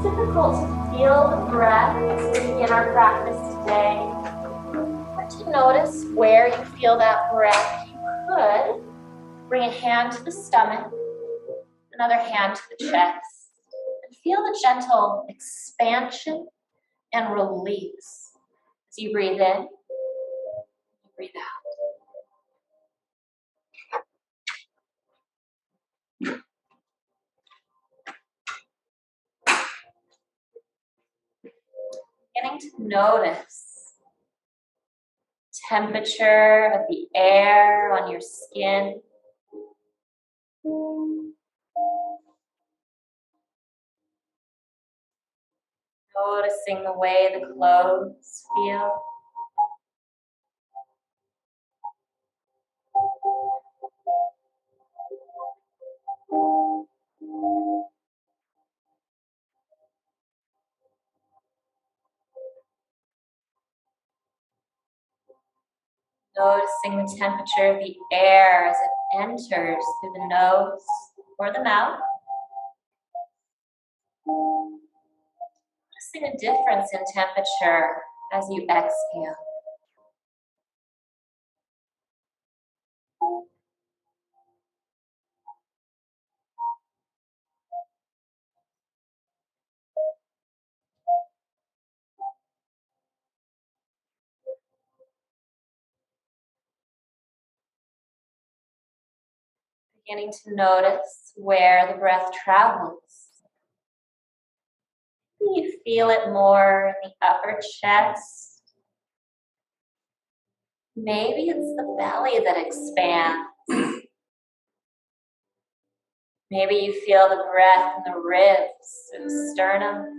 difficult to feel the breath as we begin our practice today, or to notice where you feel that breath, you could bring a hand to the stomach, another hand to the chest, and feel the gentle expansion and release as you breathe in, breathe out. Beginning to notice temperature of the air on your skin. Noticing the way the clothes feel. Noticing the temperature of the air as it enters through the nose or the mouth. Noticing a difference in temperature as you exhale. Beginning to notice where the breath travels. You feel it more in the upper chest. Maybe it's the belly that expands. Maybe you feel the breath in the ribs or the sternum.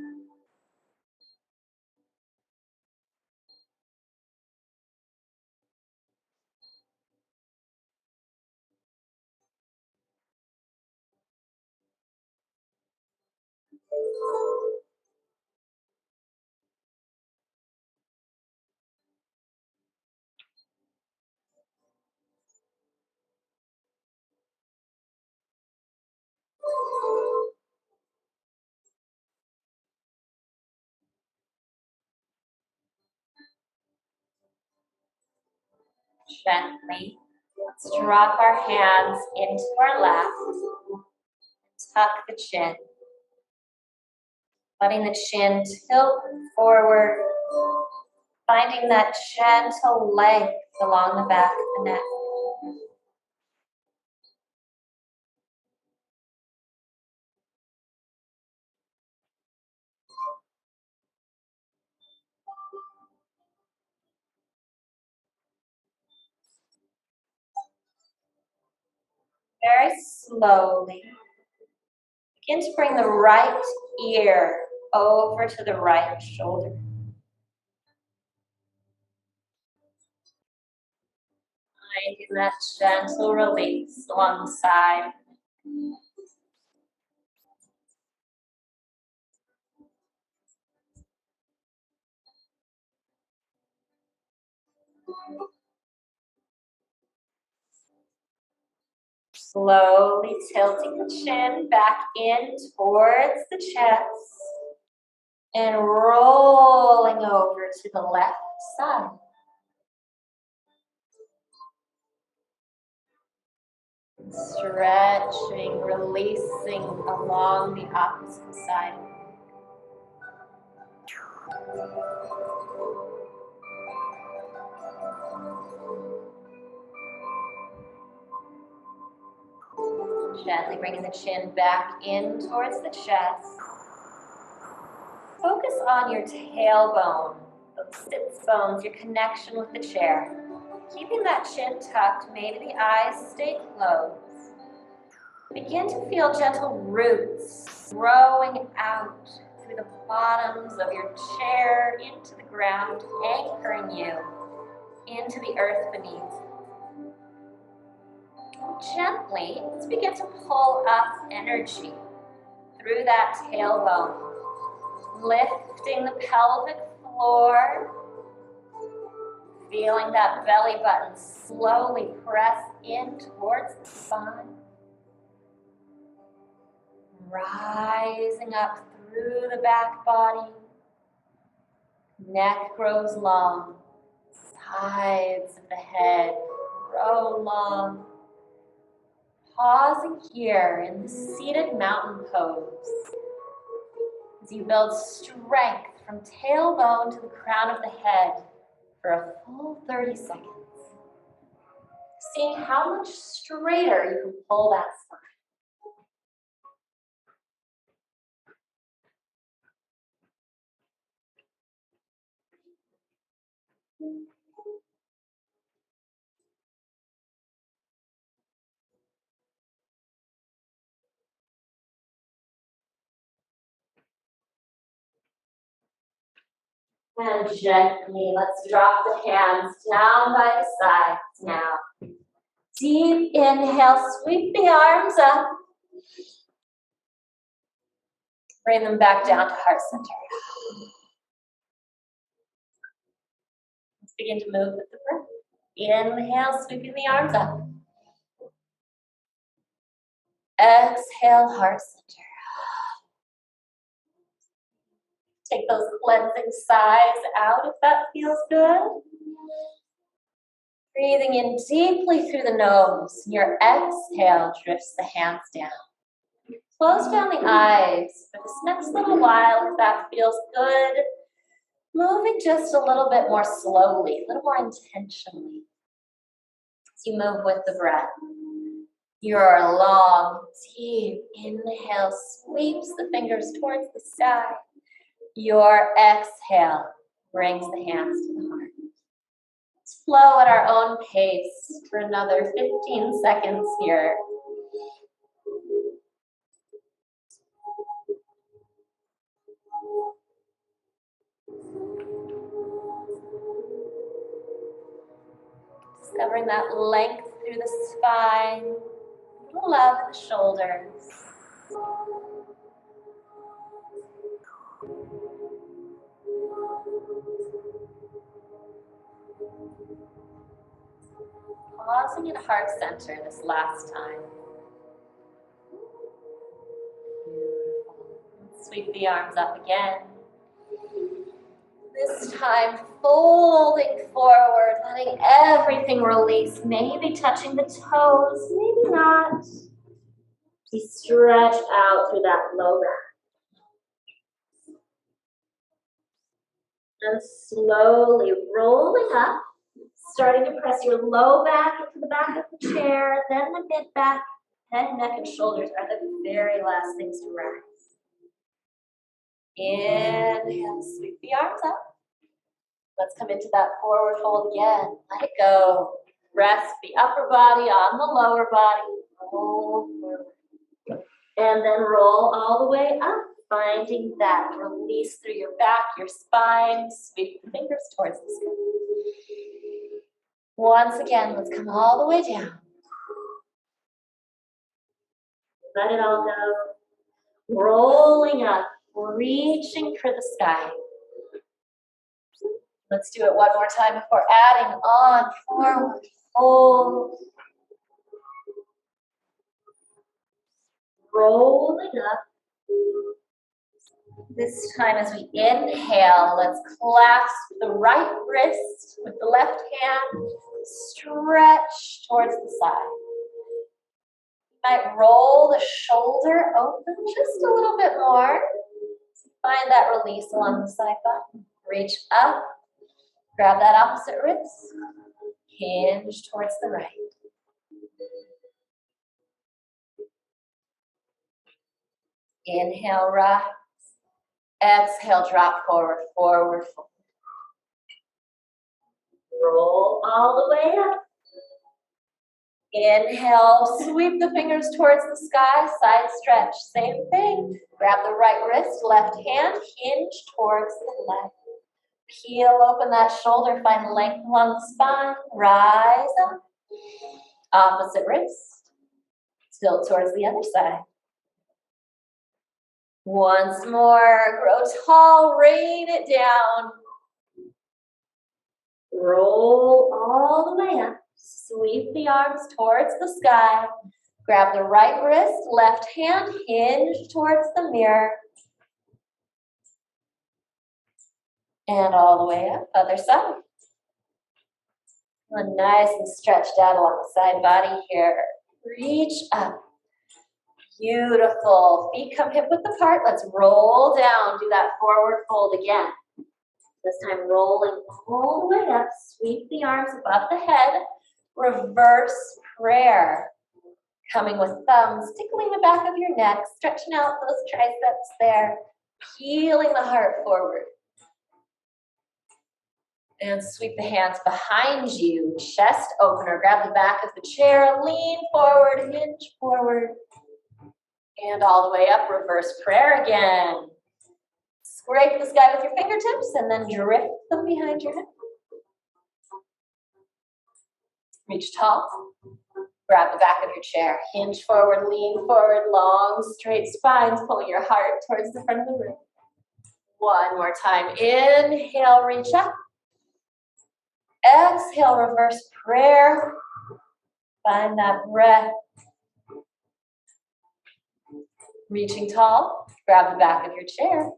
Gently, let's drop our hands into our lap and tuck the chin. Letting the chin tilt forward, finding that gentle length along the back of the neck. Very slowly, begin to bring the right ear over to the right shoulder. Finding that gentle release along the side. Slowly tilting the chin back in towards the chest and rolling over to the left side. Stretching, releasing along the opposite side. Gently bringing the chin back in towards the chest. Focus on your tailbone, those sits bones, your connection with the chair. Keeping that chin tucked, maybe the eyes stay closed. Begin to feel gentle roots growing out through the bottoms of your chair into the ground, anchoring you into the earth beneath. Gently, let's begin to pull up energy through that tailbone, lifting the pelvic floor, feeling that belly button slowly press in towards the spine, rising up through the back body. Neck grows long. Sides of the head grow long. Pausing here in the seated mountain pose as you build strength from tailbone to the crown of the head for a full 30 seconds. Seeing how much straighter you can pull that spine. And gently, let's drop the hands down by the sides now. Deep inhale, sweep the arms up. Bring them back down to heart center. Let's begin to move with the breath. Inhale, sweeping the arms up. Exhale, heart center. Take those cleansing sighs out if that feels good. Breathing in deeply through the nose. Your exhale drifts the hands down. Close down the eyes for this next little while if that feels good. Moving just a little bit more slowly, a little more intentionally. As you move with the breath. Your long, deep inhale sweeps the fingers towards the sky. Your exhale brings the hands to the heart. Let's flow at our own pace for another 15 seconds here. Discovering that length through the spine, a little love in the shoulders. Pausing at heart center this last time. Beautiful. Sweep the arms up again. This time, folding forward, letting everything release. Maybe touching the toes, maybe not. We stretch out through that low back. And slowly rolling up, starting to press your low back into the back of the chair, then the mid back, head, neck, and shoulders are the very last things to rise. Inhale, sweep the arms up. Let's come into that forward fold again. Let it go. Rest the upper body on the lower body. Roll forward. And then roll all the way up, finding that release through your back, your spine. Sweep the fingers towards the sky. Once again, let's come all the way down. Let it all go. Rolling up, reaching for the sky. Let's do it one more time before adding on. Forward, fold. Rolling up. This time as we inhale, let's clasp the right wrist with the left hand. Stretch towards the side. You might roll the shoulder open just a little bit more. Find that release along the side button. Reach up. Grab that opposite wrist. Hinge towards the right. Inhale, rise. Exhale, drop forward, forward, fold. Roll all the way up. Inhale, sweep the fingers towards the sky, side stretch. Same thing. Grab the right wrist, left hand, hinge towards the left. Peel open that shoulder, find length along the spine. Rise up. Opposite wrist. Tilt towards the other side. Once more, grow tall, rain it down. Roll all the way up. Sweep the arms towards the sky. Grab the right wrist, left hand, hinge towards the mirror. And all the way up, other side. Nice and stretched out along the side body here. Reach up. Beautiful. Feet come hip width apart. Let's roll down. Do that forward fold again. This time rolling all the way up. Sweep the arms above the head. Reverse prayer. Coming with thumbs, tickling the back of your neck, stretching out those triceps there, peeling the heart forward. And sweep the hands behind you, chest opener. Grab the back of the chair, lean forward, hinge forward. And all the way up, reverse prayer again. Scrape the sky with your fingertips and then drift them behind your head. Reach tall. Grab the back of your chair, hinge forward, lean forward, long, straight spines, pulling your heart towards the front of the room. One more time. Inhale, reach up. Exhale, reverse prayer. Find that breath. Reaching tall, grab the back of your chair.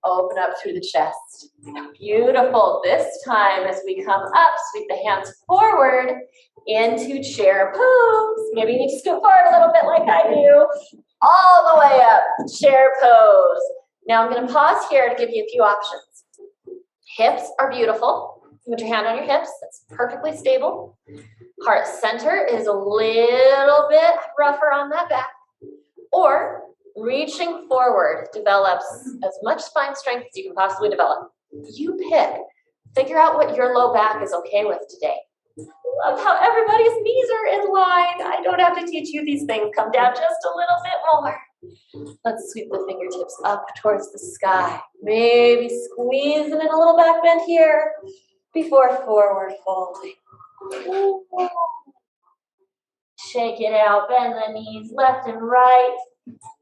Open up through the chest. Beautiful. This time as we come up, sweep the hands forward into chair pose. Maybe you need to scoot forward a little bit like I do. All the way up, chair pose. Now I'm going to pause here to give you a few options. Hips are beautiful. Put your hand on your hips. That's perfectly stable. Heart center is a little bit rougher on that back. Or reaching forward develops as much spine strength as you can possibly develop. You pick. Figure out what your low back is okay with today. Love how everybody's knees are in line. I don't have to teach you these things. Come down just a little bit more. Let's sweep the fingertips up towards the sky. Maybe squeezing in a little back bend here before forward folding. Shake it out. Bend the knees left and right.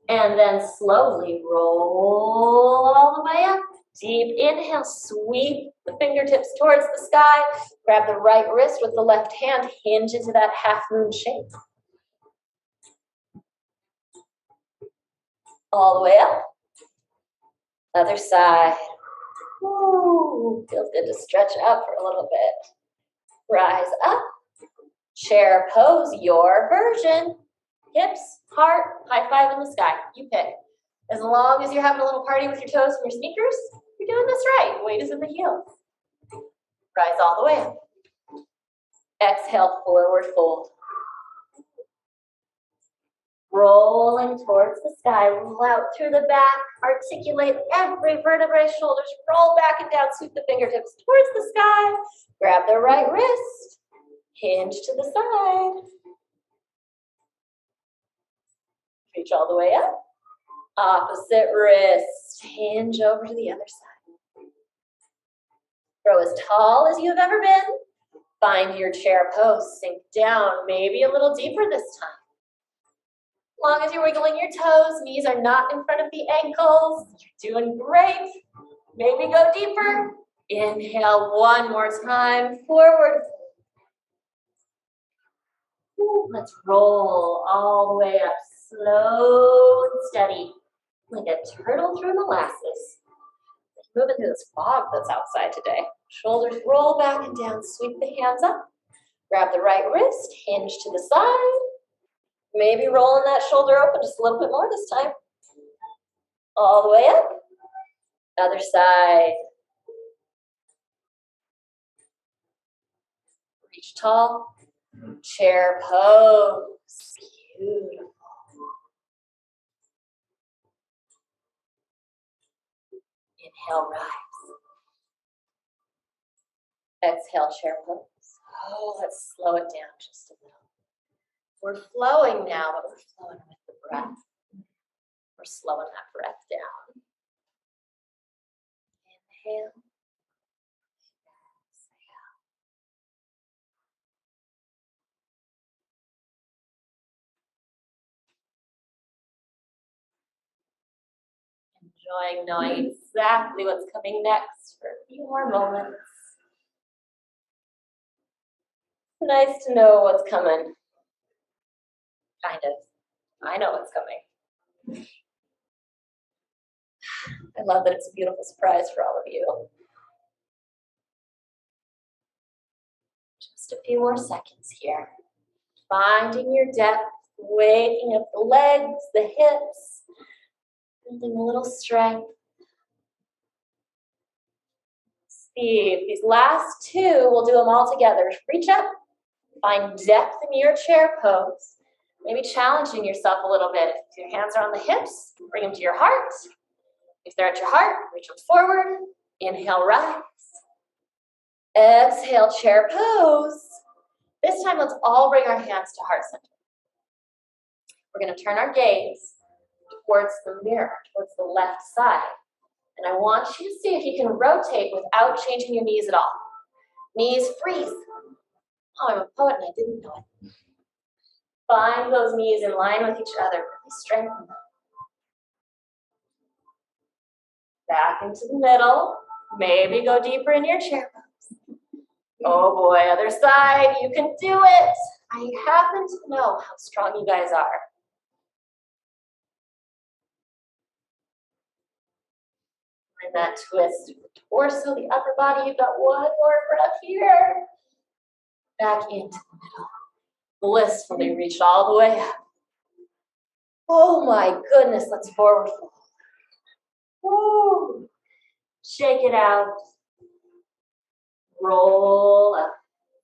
And then slowly roll all the way up. Deep inhale, sweep the fingertips towards the sky. Grab the right wrist with the left hand, hinge into that half moon shape. All the way up. Other side. Ooh, feels good to stretch up for a little bit. Rise up. Chair pose, your version. Hips, heart, high five in the sky. You pick. As long as you're having a little party with your toes and your sneakers, you're doing this right. Weight is in the heels. Rise all the way up. Exhale, forward fold. Rolling towards the sky. Roll out through the back. Articulate every vertebrae, shoulders. Roll back and down. Sweep the fingertips towards the sky. Grab the right wrist. Hinge to the side. Reach all the way up. Opposite wrist. Hinge over to the other side. Grow as tall as you've ever been. Find your chair pose. Sink down, maybe a little deeper this time. As long as you're wiggling your toes, knees are not in front of the ankles. You're doing great. Maybe go deeper. Inhale one more time. Forward. Let's roll all the way up. Slow and steady. Like a turtle through molasses. Moving through this fog that's outside today. Shoulders roll back and down. Sweep the hands up. Grab the right wrist. Hinge to the side. Maybe rolling that shoulder open just a little bit more this time. All the way up. Other side. Reach tall. Chair pose. Beautiful. Inhale, rise. Exhale, chair pose. Oh, let's slow it down just a little. We're flowing now, but we're flowing with the breath. We're slowing that breath down. Inhale. Exhale. Enjoying knowing exactly what's coming next for a few more moments. Nice to know what's coming. Kind of. I know what's coming. I love that it's a beautiful surprise for all of you. Just a few more seconds here. Finding your depth, waking up the legs, the hips, building a little strength. See, these last two, we'll do them all together. Reach up, find depth in your chair pose. Maybe challenging yourself a little bit. If your hands are on the hips, bring them to your heart. If they're at your heart, reach them forward. Inhale, rise. Exhale, chair pose. This time, let's all bring our hands to heart center. We're going to turn our gaze towards the mirror, towards the left side. And I want you to see if you can rotate without changing your knees at all. Knees freeze. Oh, I'm a poet and I didn't know it. Find those knees in line with each other. Really strengthen them. Back into the middle. Maybe go deeper in your chair pose. Oh boy, other side. You can do it. I happen to know how strong you guys are. And that twist of the torso, the upper body. You've got one more breath here. Back into the middle. Blissfully reach all the way up. Oh my goodness, let's forward fold. Woo. Shake it out. Roll up.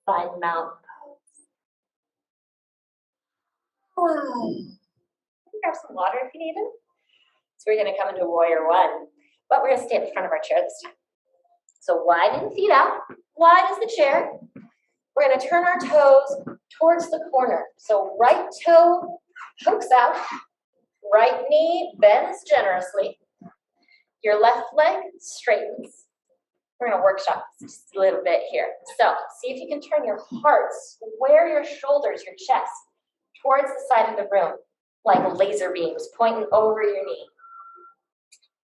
Find mountain pose. Grab some water if you need it. So we're going to come into warrior one. But we're going to stay at the front of our chair this time. So widen the feet out, wide as the chair. We're going to turn our toes towards the corner. So right toe pokes out, right knee bends generously. Your left leg straightens. We're going to workshop this just a little bit here. So see if you can turn your heart, square your shoulders, your chest, towards the side of the room, like laser beams pointing over your knee.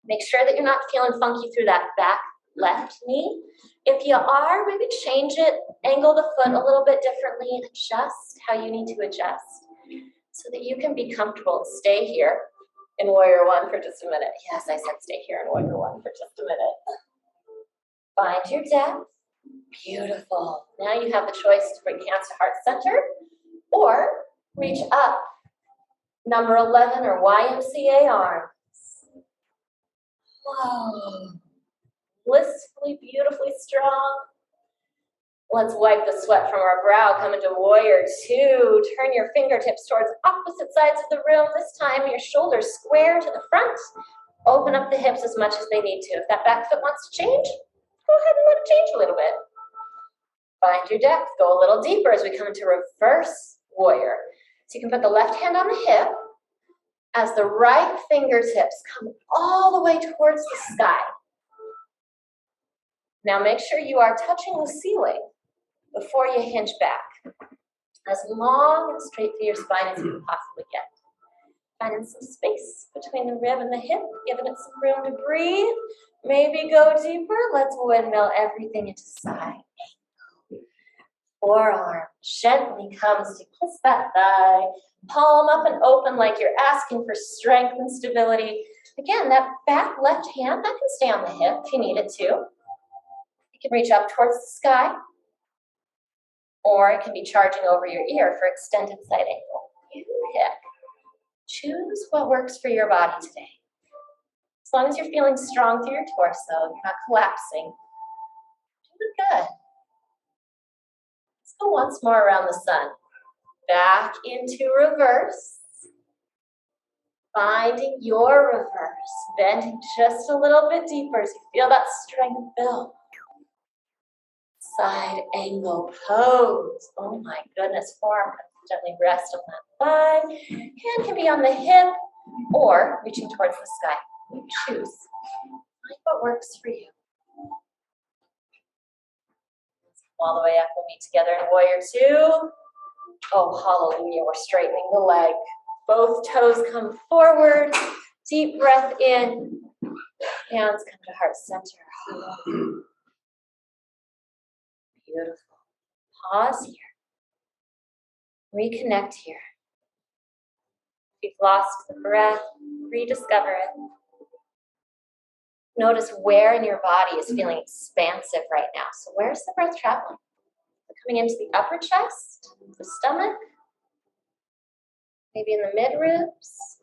Make sure that you're not feeling funky through that back left knee. If you are, maybe change it, angle the foot a little bit differently and adjust how you need to adjust so that you can be comfortable. Stay here in warrior one for just a minute. Yes, I said stay here in warrior one for just a minute. Find your depth. Beautiful. Now you have the choice to bring hands to heart center or reach up. Number 11 or YMCA arms. Whoa. Blissfully, beautifully strong. Let's wipe the sweat from our brow. Come into warrior two. Turn your fingertips towards opposite sides of the room. This time, your shoulders square to the front. Open up the hips as much as they need to. If that back foot wants to change, go ahead and let it change a little bit. Find your depth. Go a little deeper as we come into reverse warrior. So you can put the left hand on the hip as the right fingertips come all the way towards the sky. Now make sure you are touching the ceiling before you hinge back. As long and straight through your spine as you can possibly get. Finding some space between the rib and the hip, giving it some room to breathe. Maybe go deeper. Let's windmill everything into side. Forearm gently comes to kiss that thigh. Palm up and open like you're asking for strength and stability. Again, that back left hand, that can stay on the hip if you need it to. You can reach up towards the sky, or it can be charging over your ear for extended side angle. You pick. Choose what works for your body today. As long as you're feeling strong through your torso, you're not collapsing, doing good. Let's go once more around the sun. Back into reverse. Finding your reverse. Bending just a little bit deeper as you feel that strength build. Side angle pose. Oh my goodness, forearm can gently rest on that thigh. Hand can be on the hip or reaching towards the sky. You choose. Find what works for you. All the way up, we'll meet together in warrior two. Oh, hallelujah, we're straightening the leg. Both toes come forward. Deep breath in. Hands come to heart center. Beautiful. Pause here. Reconnect here. If you've lost the breath, rediscover it. Notice where in your body is feeling expansive right now. So where's the breath traveling? Is it Coming into the upper chest, the stomach, maybe in the mid-ribs.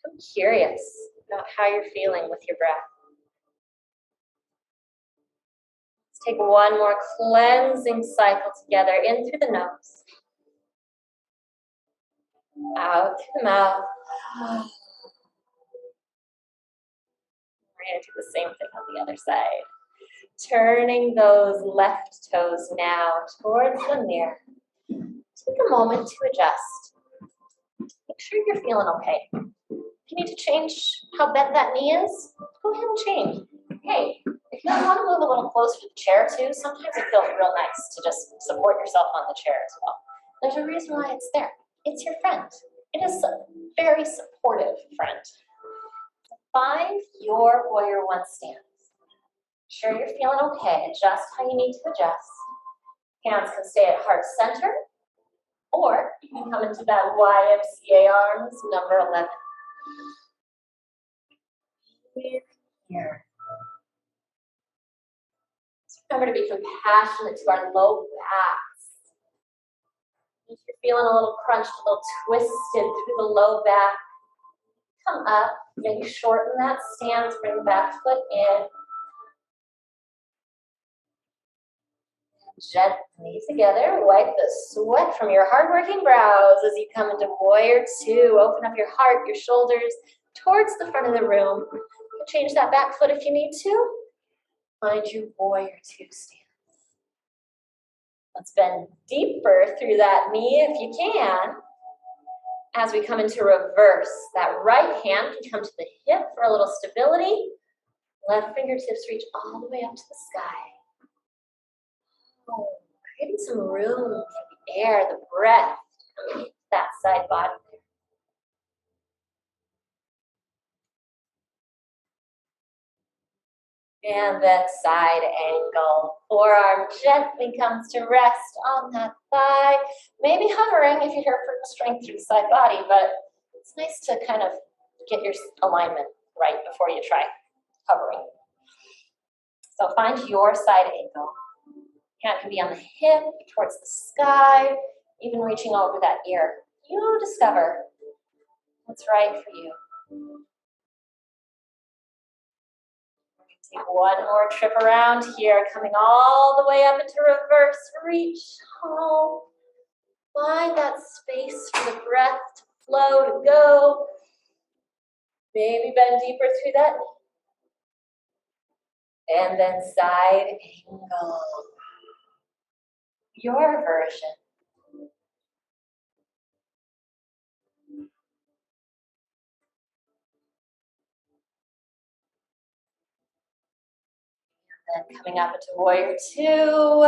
I'm curious about how you're feeling with your breath. Let's take one more cleansing cycle together, in through the nose, out through the mouth. We're going to do the same thing on the other side. Turning those left toes now towards the mirror. Take a moment to adjust. Make sure you're feeling okay. If you need to change how bent that knee is, go ahead and change. Hey, if you want to move a little closer to the chair too, sometimes it feels real nice to just support yourself on the chair as well. There's a reason why it's there. It's your friend. It is a very supportive friend. Find your warrior one stance. Sure you're feeling okay. Adjust how you need to adjust. Hands can stay at heart center, or you can come into that YMCA arms, number 11. Here. So remember to be compassionate to our low backs. If you're feeling a little crunched, a little twisted through the low back, come up, maybe shorten that stance, bring the back foot in. Gently together, wipe the sweat from your hardworking brows as you come into warrior two. Open up your heart, your shoulders towards the front of the room. Change that back foot if you need to. Find your warrior two stance. Let's bend deeper through that knee if you can. As we come into reverse, that right hand can come to the hip for a little stability. Left fingertips reach all the way up to the sky. Oh, creating some room for the air, the breath, coming into that side body. And then side angle. Forearm gently comes to rest on that thigh. Maybe hovering if you're here for strength through the side body, but it's nice to kind of get your alignment right before you try hovering. So find your side angle. Hand can be on the hip, towards the sky, even reaching over that ear. You discover what's right for you. Take one more trip around here, coming all the way up into reverse. Reach home. Find that space for the breath to flow, to go. Maybe bend deeper through that. And then side angle. Your version. And then coming up into warrior two.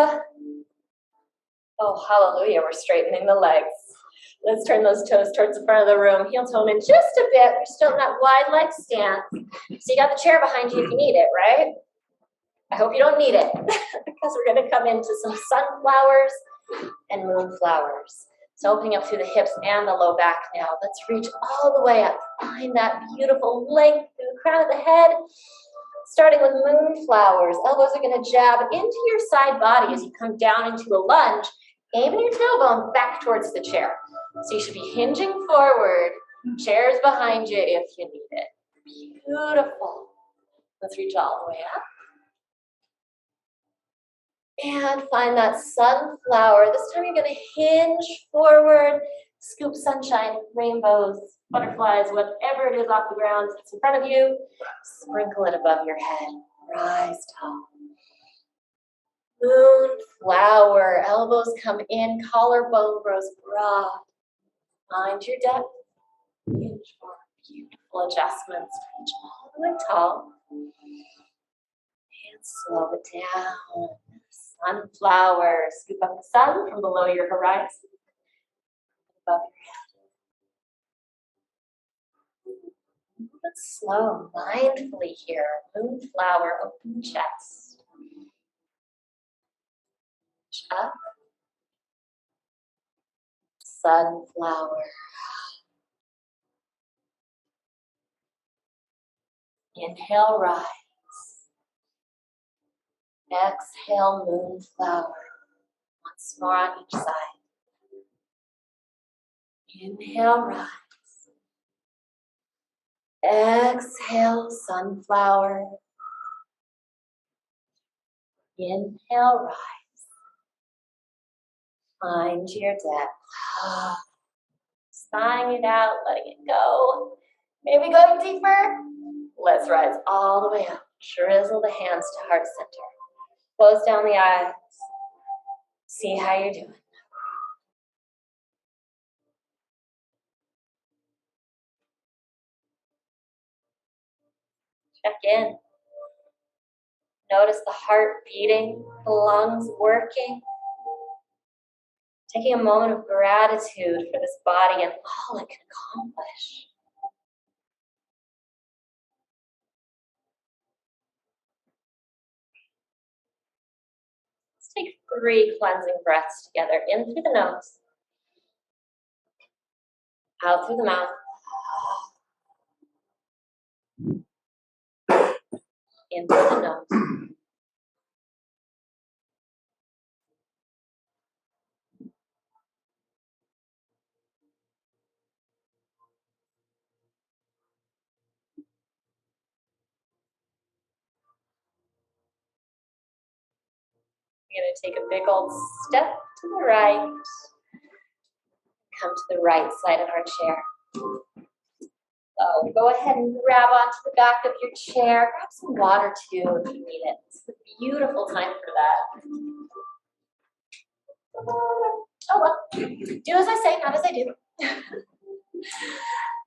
Oh, hallelujah, we're straightening the legs. Let's turn those toes towards the front of the room. Heel tone in just a bit. We're still in that wide leg stance. So you got the chair behind you if you need it, right? I hope you don't need it because we're going to come into some sunflowers and moonflowers. So opening up through the hips and the low back now. Let's reach all the way up. Find that beautiful length through the crown of the head. Starting with moonflowers. Elbows are going to jab into your side body as you come down into a lunge. Aiming your tailbone back towards the chair. So you should be hinging forward. Chairs behind you if you need it. Beautiful. Let's reach all the way up. And find that sunflower. This time you're going to hinge forward. Scoop sunshine, rainbows, butterflies, whatever it is off the ground that's in front of you. Sprinkle it above your head. Rise tall. Moonflower, elbows come in, collarbone grows broad. Find your depth. Hinge for beautiful adjustments. Reach all the way tall. And slow it down. Sunflower. Scoop up the sun from below your horizon. Above your head. Move it slow, mindfully here. Moonflower, open chest. Up. Sunflower. Inhale, rise. Exhale, moonflower. Once more on each side. Inhale, rise. Exhale, sunflower. Inhale, rise. Find your depth. Sighing it out, letting it go. Maybe going deeper. Let's rise all the way up. Drizzle the hands to heart center. Close down the eyes. See how you're doing. Check in. Notice the heart beating, the lungs working. Taking a moment of gratitude for this body and all it can accomplish. Let's take 3 cleansing breaths together. In through the nose. Out through the mouth. In through the nose. You're going to take a big old step to the right. Come to the right side of our chair. So go ahead and grab onto the back of your chair. Grab some water too if you need it. It's a beautiful time for that. Oh well, do as I say, not as I do.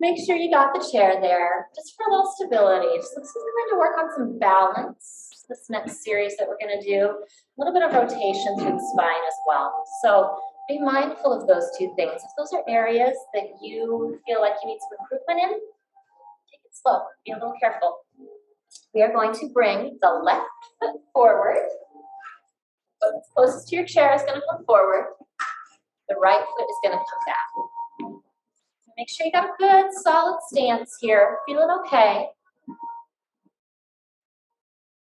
Make sure you got the chair there, just for a little stability. Just this is going to work on some balance. This next series that we're going to do, a little bit of rotation through the spine as well. So be mindful of those 2 things. If those are areas that you feel like you need some improvement in, take it slow. Be a little careful. We are going to bring the left foot forward. What's closest to your chair is going to come forward. The right foot is going to come back. Make sure you got a good, solid stance here. Feeling okay.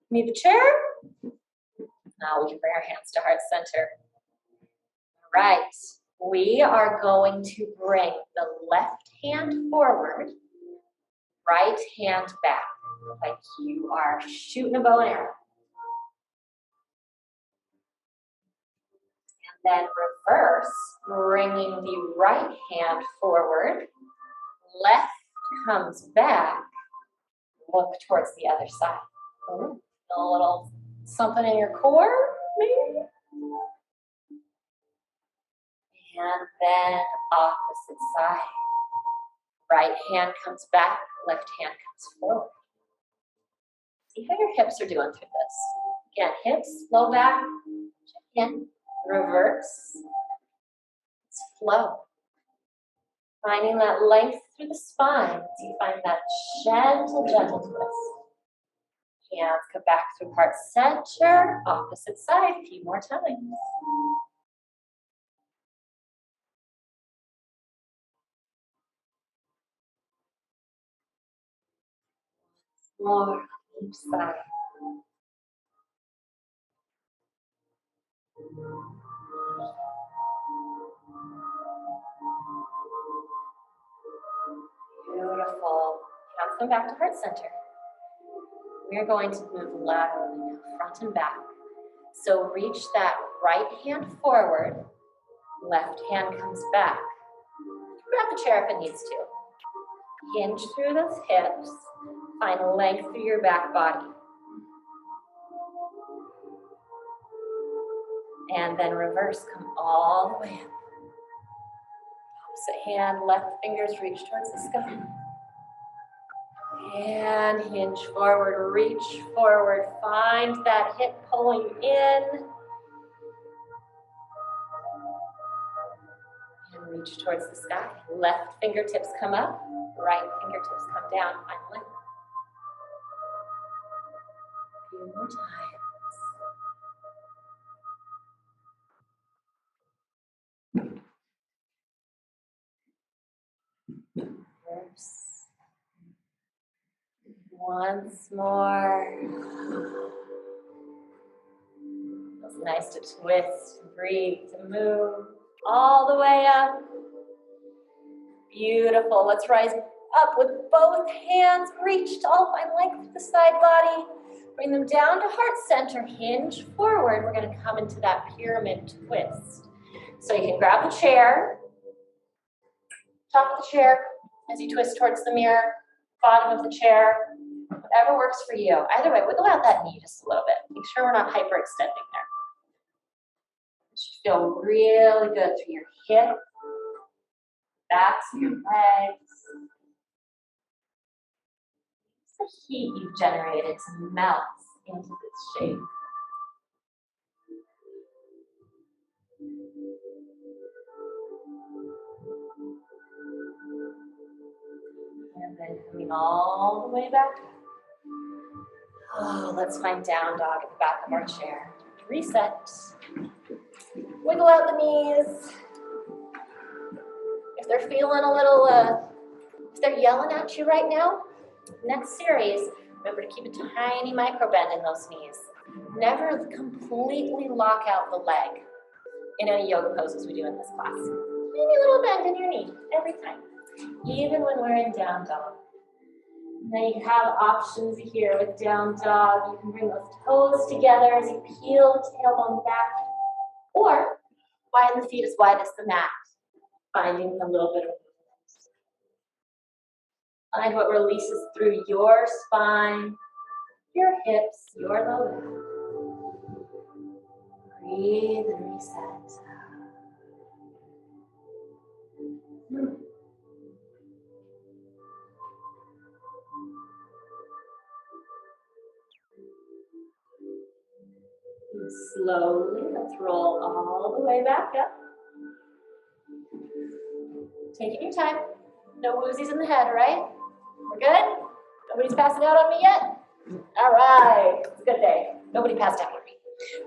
Need the chair? Now we can bring our hands to heart center. All right. We are going to bring the left hand forward, right hand back, like you are shooting a bow and arrow. Then reverse, bringing the right hand forward, left comes back, look towards the other side. Ooh, a little something in your core, maybe? And then opposite side. Right hand comes back, left hand comes forward. See how your hips are doing through this. Again, hips, low back, check in, reverse. It's flow. Finding that length through the spine as you find that gentle twist. Hands come back through heart center, opposite side, a few more times. More on each side. Beautiful. Hands come back to heart center. We are going to move laterally now, front and back. So reach that right hand forward, left hand comes back. Grab the chair if it needs to. Hinge through those hips. Find length through your back body. And then reverse, come all the way up. Opposite hand, left fingers reach towards the sky. And hinge forward, reach forward. Find that hip pulling in. And reach towards the sky. Left fingertips come up, right fingertips come down. Find length. A few more times. Reverse. Once more. It's nice to twist, breathe, to move all the way up. Beautiful. Let's rise up with both hands reached, all find length of the side body. Bring them down to heart center, hinge forward. We're going to come into that pyramid twist. So you can grab the chair, top of the chair as you twist towards the mirror, bottom of the chair, whatever works for you. Either way, wiggle out that knee just a little bit. Make sure we're not hyperextending there. It should feel really good through your hip, backs of your legs. The heat you've generated to melt into this shape. And then coming all the way back. Oh, let's find down dog at the back of our chair. Reset. Wiggle out the knees. If they're feeling a little, if they're yelling at you right now, next series, remember to keep a tiny micro bend in those knees. Never completely lock out the leg in any yoga poses we do in this class. Tiny little bend in your knee every time, even when we're in down dog. Now you have options here with down dog. You can bring those toes together as you peel the tailbone back, or widen the feet as wide as the mat, finding a little bit of movement. Find what releases through your spine, your hips, your lower back. Breathe and reset. And slowly, let's roll all the way back up. Taking your time. No woozies in the head, right? We're good? Nobody's passing out on me yet? All right, it's a good day. Nobody passed out on me.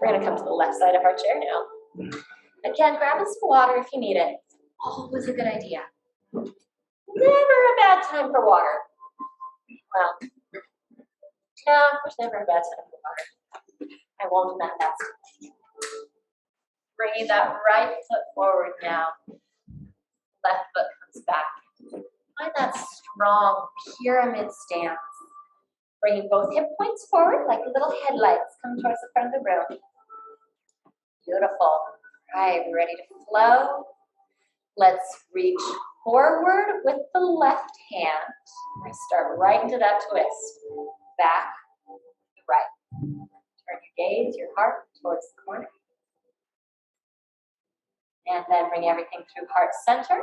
We're gonna come to the left side of our chair now. Again, grab some water if you need it. Always a good idea. Never a bad time for water. Well, no, there's never a bad time for water. I won't amend that. Bringing that right foot forward now. Left foot comes back. Find that strong pyramid stance. Bringing both hip points forward like little headlights. Come towards the front of the room. Beautiful. All right, we're ready to flow. Let's reach forward with the left hand. We're going to start right into that twist. Back, right. Turn your gaze, your heart towards the corner. And then bring everything through heart center.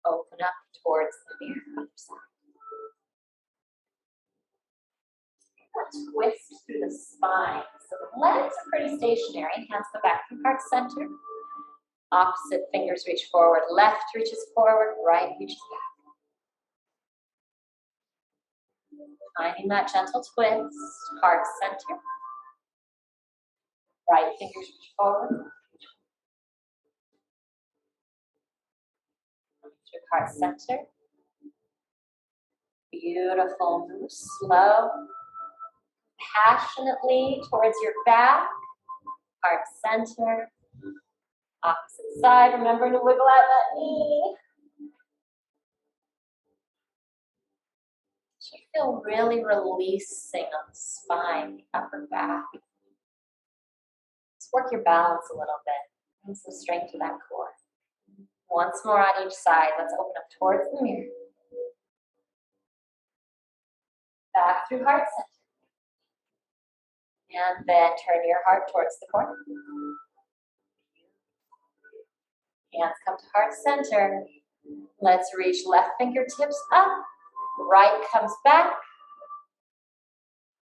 Open up towards the mirror other side. Twist through the spine. So the legs are pretty stationary. Hands go back through heart center. Opposite fingers reach forward. Left reaches forward. Right reaches back. Finding that gentle twist. Heart center. Right fingers reach forward. Through heart center. Beautiful. Move slow. Passionately towards your back. Heart center. Opposite side. Remember to wiggle out that knee. Should feel really releasing on the spine, the upper back. Let's work your balance a little bit. Bring some strength to that core. Once more on each side. Let's open up towards the mirror. Back through heart center. And then turn your heart towards the corner. Hands come to heart center. Let's reach left fingertips up. Right comes back.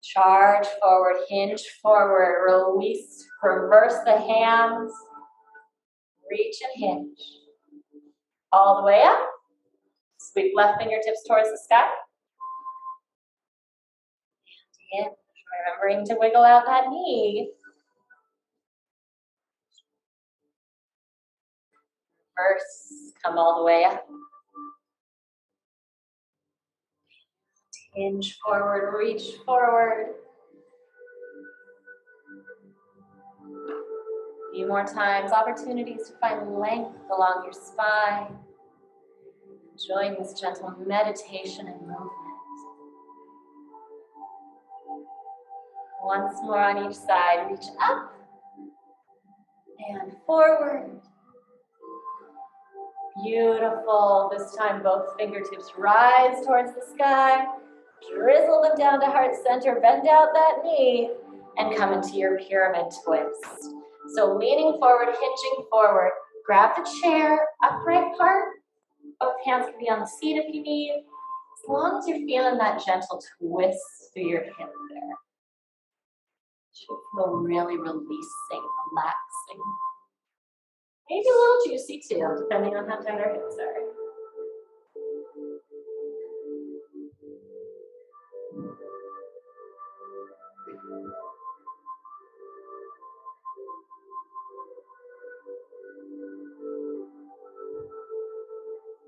Charge forward, hinge forward, release, reverse the hands. Reach and hinge. All the way up. Sweep left fingertips towards the sky. And in. Remembering to wiggle out that knee. Reverse, come all the way up. Hinge forward, reach forward. A few more times, opportunities to find length along your spine. Enjoying this gentle meditation and movement. Once more on each side, reach up and forward. Beautiful. This time both fingertips rise towards the sky. Drizzle them down to heart center, bend out that knee, and come into your pyramid twist. So leaning forward, hinging forward, grab the chair, upright part. Both hands can be on the seat if you need. As long as you're feeling that gentle twist through your hip there. Should feel really releasing, relaxing. Maybe a little juicy too, depending on how tight our hips are.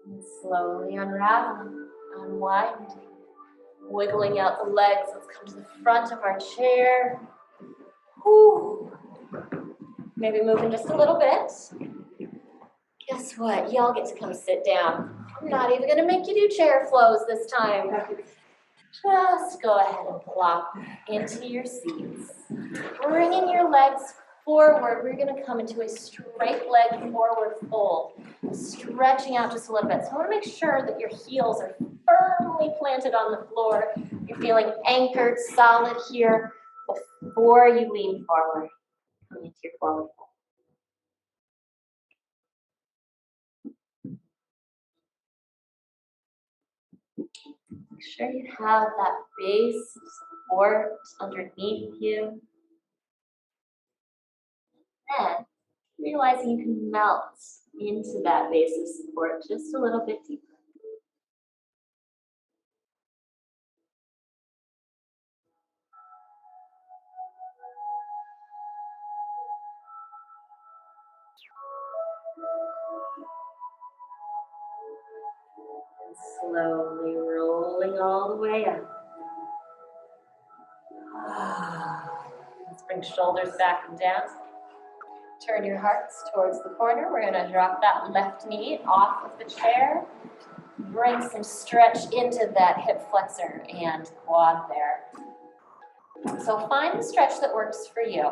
And slowly unraveling, unwinding, wiggling out the legs. Let's come to the front of our chair. Whew. Maybe moving just a little bit. Guess what? Y'all get to come sit down. I'm not even going to make you do chair flows this time. Just go ahead and plop into your seats. Bringing your legs forward, we're going to come into a straight leg forward fold. Stretching out just a little bit. So I want to make sure that your heels are firmly planted on the floor. You're feeling anchored, solid here before you lean forward. Coming into your forward fold. Make sure you have that base of support underneath you. Then, realizing you can melt into that base of support just a little bit deeper. And slowly rolling all the way up. Let's bring shoulders back and down. Turn your hearts towards the corner. We're going to drop that left knee off of the chair. Bring some stretch into that hip flexor and quad there. So find the stretch that works for you.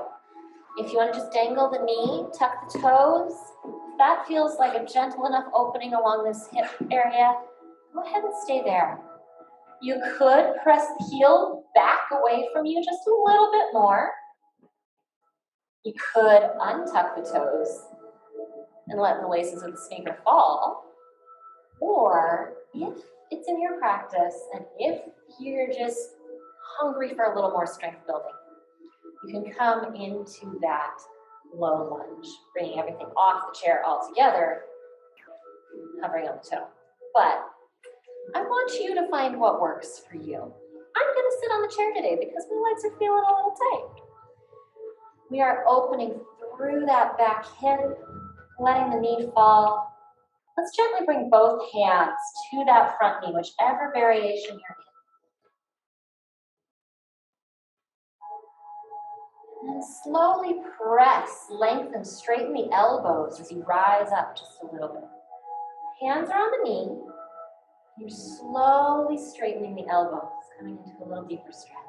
If you want to just dangle the knee, tuck the toes, if that feels like a gentle enough opening along this hip area, go ahead and stay there. You could press the heel back away from you just a little bit more. You could untuck the toes and let the laces of the sneaker fall. Or if it's in your practice and if you're just hungry for a little more strength building, you can come into that low lunge, bringing everything off the chair altogether, hovering on the toe. But I want you to find what works for you. I'm going to sit on the chair today because my legs are feeling a little tight. We are opening through that back hip, letting the knee fall. Let's gently bring both hands to that front knee, whichever variation you're in. And slowly press, lengthen, straighten the elbows as you rise up just a little bit. Hands are on the knee. You're slowly straightening the elbows, coming into a little deeper stretch.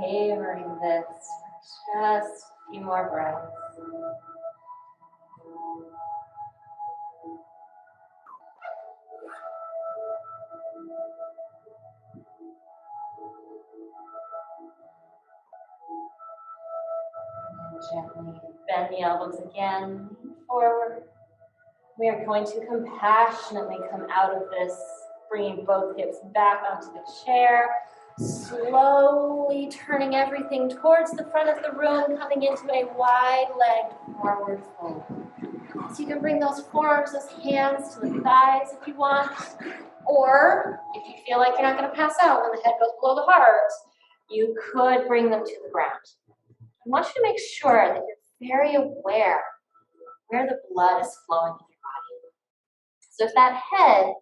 Savoring this for just a few more breaths. Gently bend the elbows again, forward. We are going to compassionately come out of this, bringing both hips back onto the chair, slowly turning everything towards the front of the room, coming into a wide-legged forward fold. So you can bring those forearms, those hands to the thighs if you want, or if you feel like you're not going to pass out when the head goes below the heart, you could bring them to the ground. I want you to make sure that you're very aware where the blood is flowing in your body. So if that head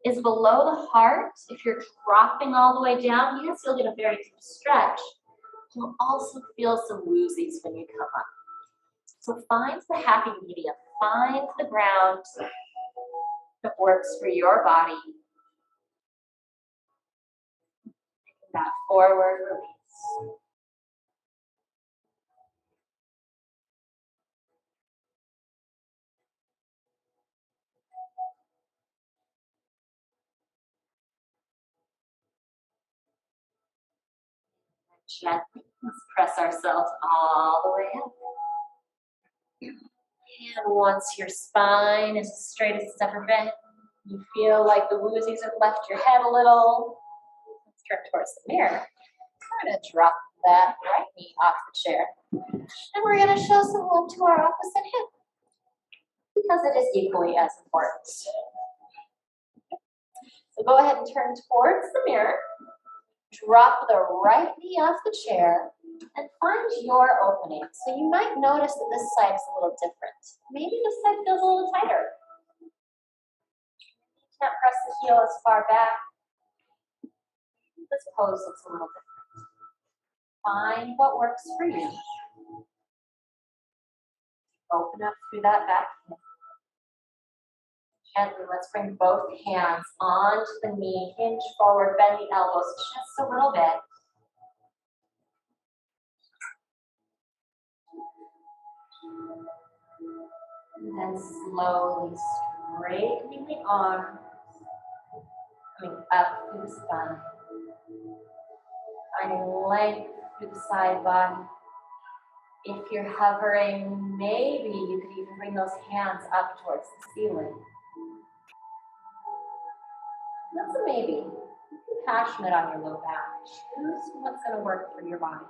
is below the heart. If you're dropping all the way down, yes, you'll get a very deep stretch. You'll also feel some woozies when you come up. So find the happy medium. Find the ground that works for your body. That forward release. Gently, let's press ourselves all the way up. And once your spine is as straight as it's ever been, you feel like the woozies have left your head a little. Let's turn towards the mirror. We're going to drop that right knee off the chair. And we're going to show some love to our opposite hip, because it is equally as important. So go ahead and turn towards the mirror. Drop the right knee off the chair and find your opening. So you might notice that this side is a little different. Maybe this side feels a little tighter. You can't press the heel as far back. This pose looks a little different. Find what works for you. Open up through that back hip. Gently, let's bring both hands onto the knee. Hinge forward, bend the elbows just a little bit. And then slowly straightening the arms, coming up through the spine. Finding length through the side body. If you're hovering, maybe you could even bring those hands up towards the ceiling. That's a maybe. Be passionate on your low back. Choose what's going to work for your body.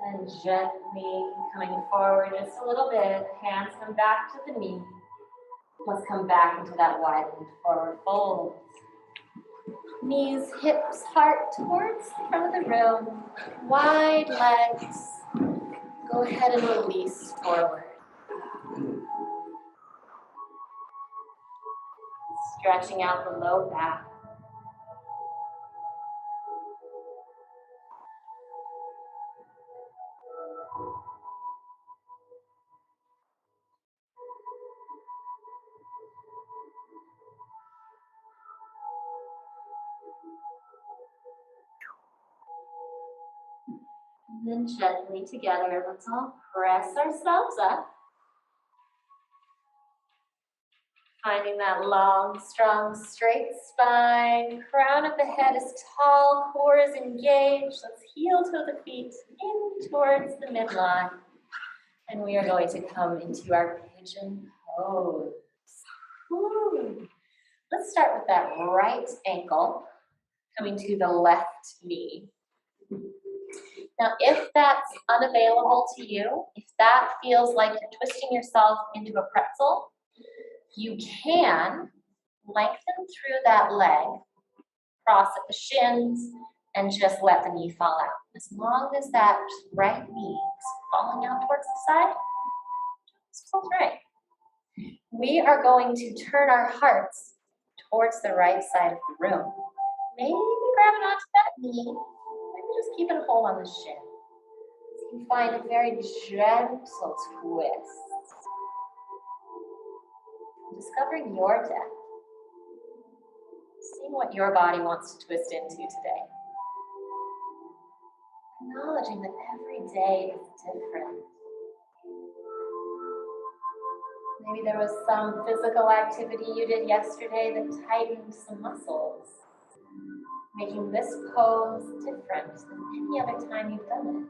And gently coming forward just a little bit. Hands come back to the knee. Let's come back into that widened forward fold. Knees, hips, heart towards the front of the room. Wide legs. Go ahead and release forward. Stretching out the low back. And then gently together, let's all press ourselves up. Finding that long, strong, straight spine. Crown of the head is tall, core is engaged. Let's heel toe the feet in towards the midline. And we are going to come into our pigeon pose. Ooh. Let's start with that right ankle coming to the left knee. Now, if that's unavailable to you, if that feels like you're twisting yourself into a pretzel, you can lengthen through that leg, cross at the shins, and just let the knee fall out. As long as that right knee is falling out towards the side, it's both right. We are going to turn our hearts towards the right side of the room. Maybe grabbing onto that knee, maybe just keeping a hold on the shin. So you find a very gentle twist. Discovering your depth. Seeing what your body wants to twist into today. Acknowledging that every day is different. Maybe there was some physical activity you did yesterday that tightened some muscles, making this pose different than any other time you've done it.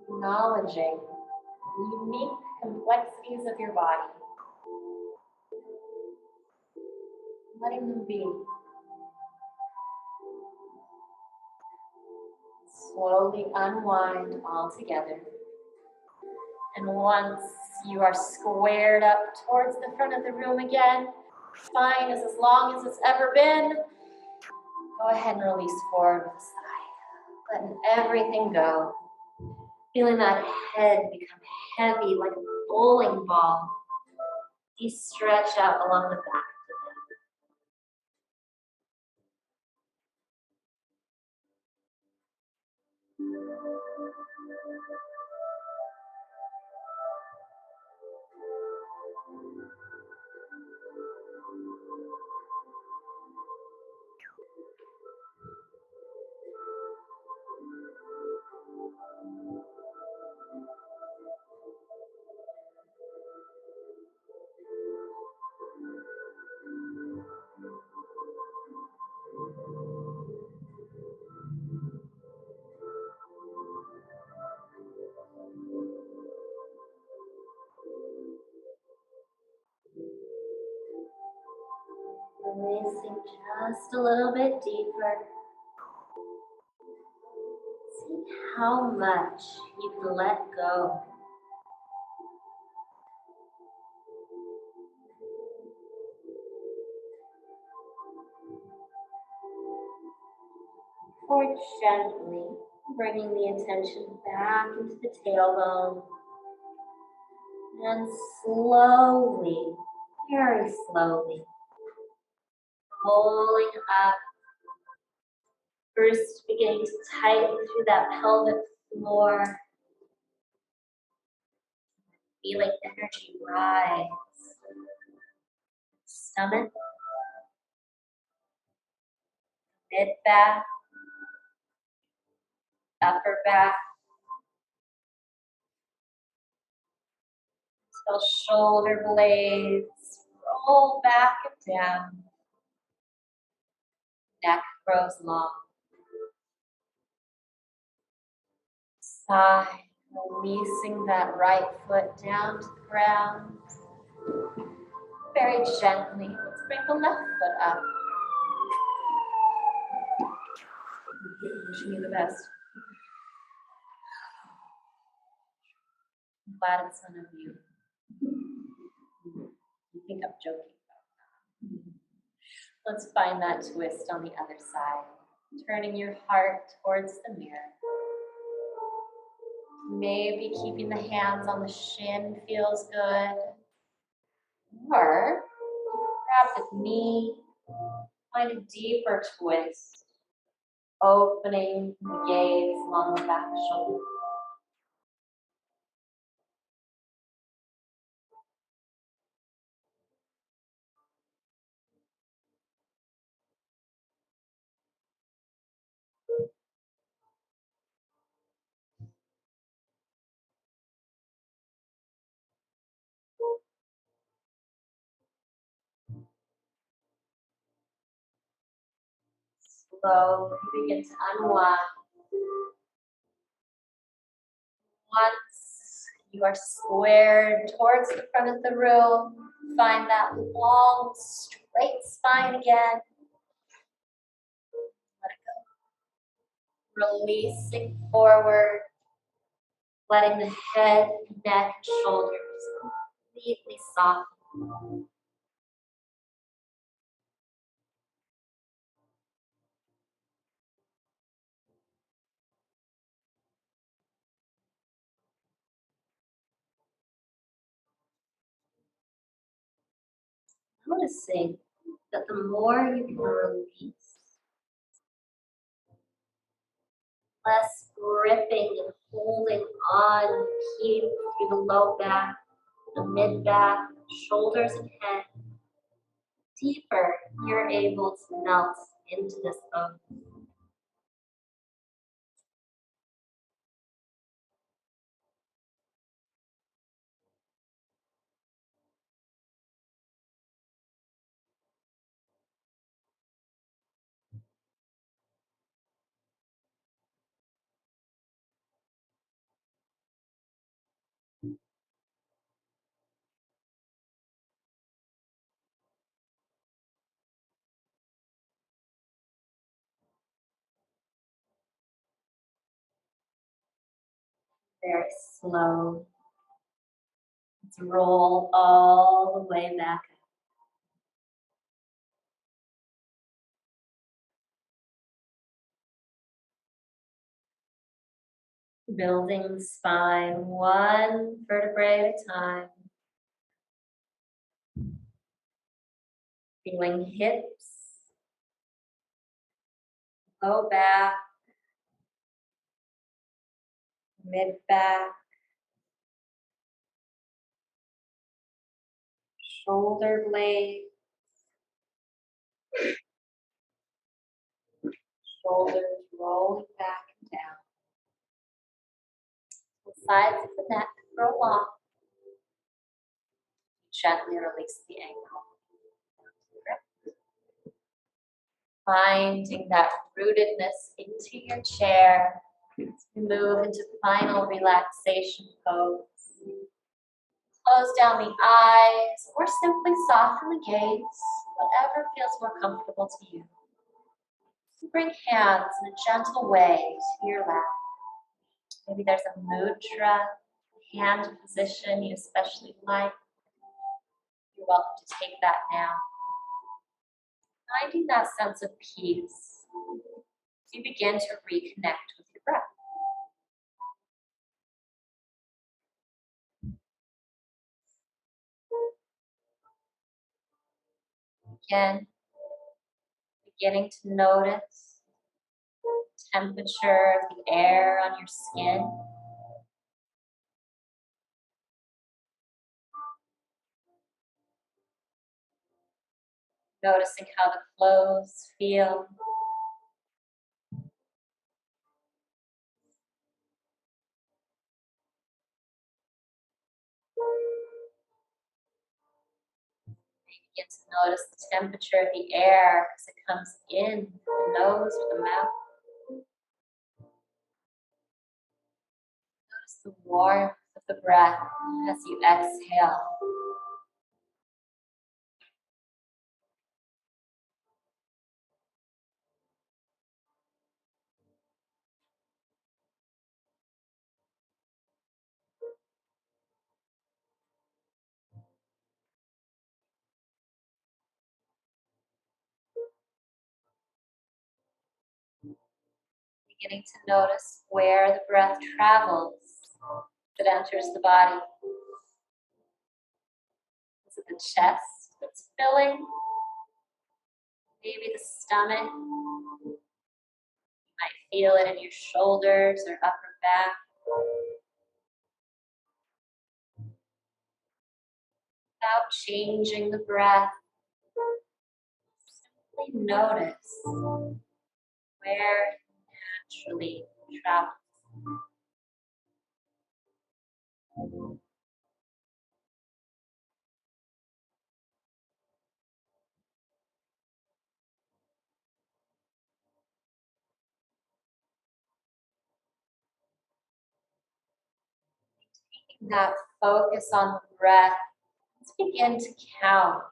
Acknowledging the unique complexities of your body. Letting them be. Slowly unwind all together. And once you are squared up towards the front of the room again, spine is as long as it's ever been. Go ahead and release forward with a sigh, letting everything go. Feeling that head become heavy like a bowling ball. You stretch out along the back of the neck. Releasing just a little bit deeper. See how much you can let go. Or gently bringing the attention back into the tailbone. And slowly, very slowly, rolling up. First, beginning to tighten through that pelvic floor. Feeling energy rise. Stomach, mid back, upper back, till shoulder blades roll back and down. Neck grows long. Sigh, releasing that right foot down to the ground. Very gently, let's bring the left foot up. Wishing you the best. I'm glad it's none of you. You think I'm joking about that. Let's find that twist on the other side. Turning your heart towards the mirror. Maybe keeping the hands on the shin feels good. Or grab the knee, find a deeper twist, opening the gaze along the back shoulder. Slowly begin to unwind. Once you are squared towards the front of the room, find that long, straight spine again. Let it go. Releasing forward, letting the head, neck, shoulders completely soften. Noticing that the more you can release, less gripping and holding on, keep through the low back, the mid back, shoulders and head. Deeper, you're able to melt into this pose. Very slow. Let's roll all the way back up. Building the spine one vertebrae at a time. Feeling hips, low back, mid back, shoulder blades, shoulders rolling back and down. The sides of the neck roll off. Gently release the ankle. Finding that rootedness into your chair as we move into final relaxation pose. Close down the eyes or simply soften the gaze, whatever feels more comfortable to you. Bring hands in a gentle way to your lap. Maybe there's a mudra, hand position you especially like. You're welcome to take that now. Finding that sense of peace as you begin to reconnect with your breath. Again, beginning to notice the temperature of the air on your skin. Noticing how the clothes feel. Begin to notice the temperature of the air as it comes in the nose or the mouth. Notice the warmth of the breath as you exhale. Beginning to notice where the breath travels as it enters the body. Is it the chest that's filling? Maybe the stomach. You might feel it in your shoulders or upper back. Without changing the breath, simply notice where it naturally travels. Taking that focus on the breath, let's begin to count.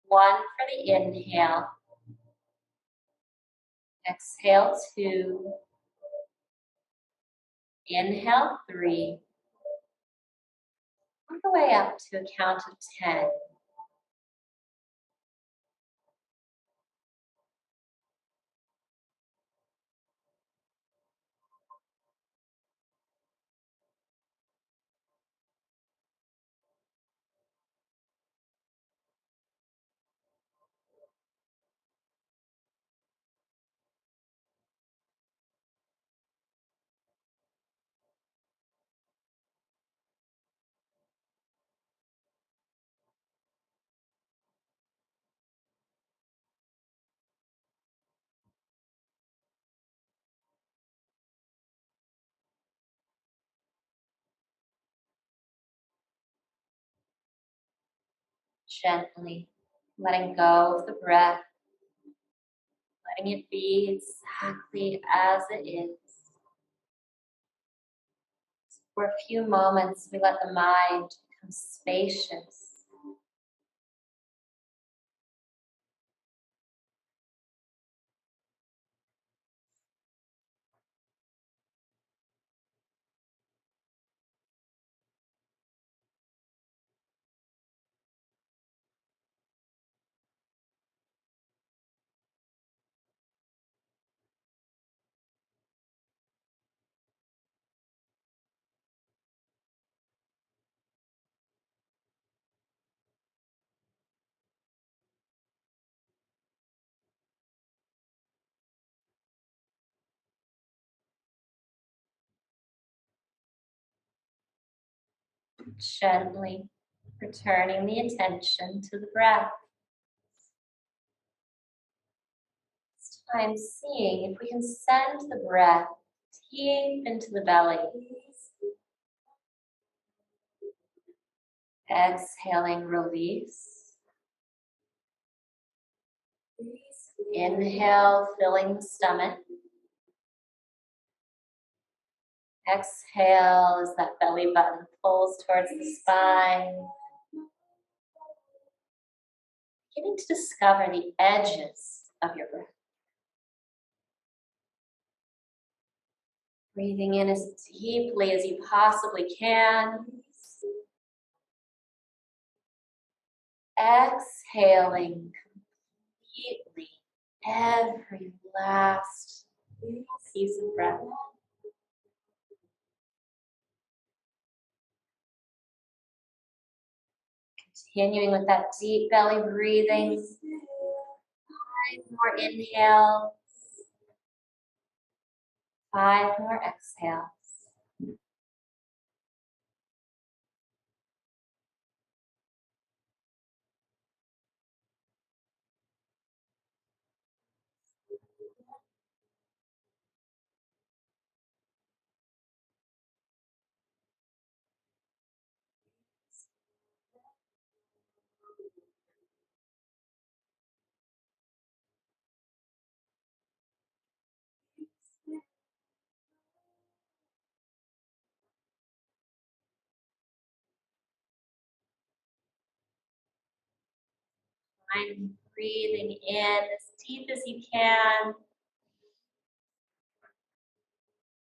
1 for the inhale. Exhale 2. Inhale 3. All the way up to a count of 10. Gently letting go of the breath, letting it be exactly as it is. For a few moments, we let the mind become spacious. Gently returning the attention to the breath. This time seeing if we can send the breath deep into the belly. Exhaling, release. Inhale, filling the stomach. Exhale as that belly button pulls towards the spine. Beginning to discover the edges of your breath. Breathing in as deeply as you possibly can. Exhaling completely every last piece of breath. Continuing with that deep belly breathing. 5 more inhales. 5 more exhales. Mind breathing in as deep as you can.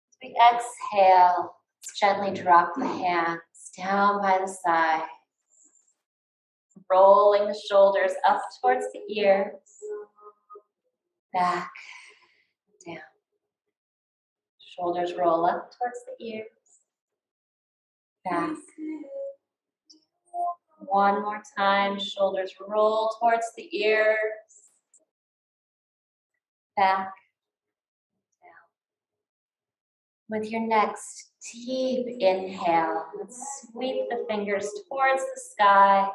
As we exhale, let's gently drop the hands down by the side. Rolling the shoulders up towards the ears. Back, down. Shoulders roll up towards the ears. Back. One more time, shoulders roll towards the ears. Back, down. With your next deep inhale, let's sweep the fingers towards the sky.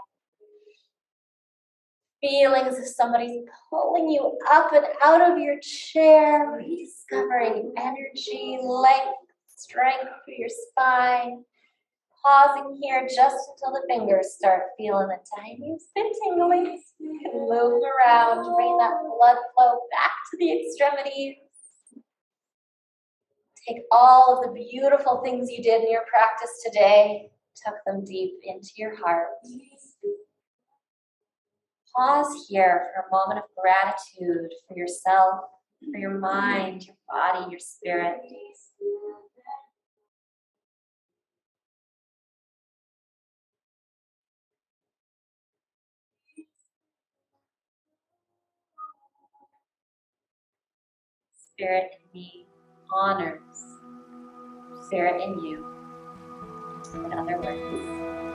Feeling as if somebody's pulling you up and out of your chair, rediscovering energy, length, strength through your spine. Pausing here just until the fingers start feeling the tiniest bit tingling. You can move around, bring that blood flow back to the extremities. Take all of the beautiful things you did in your practice today, tuck them deep into your heart. Pause here for a moment of gratitude for yourself, for your mind, your body, your spirit. Spirit in me honors spirit in you. In other words,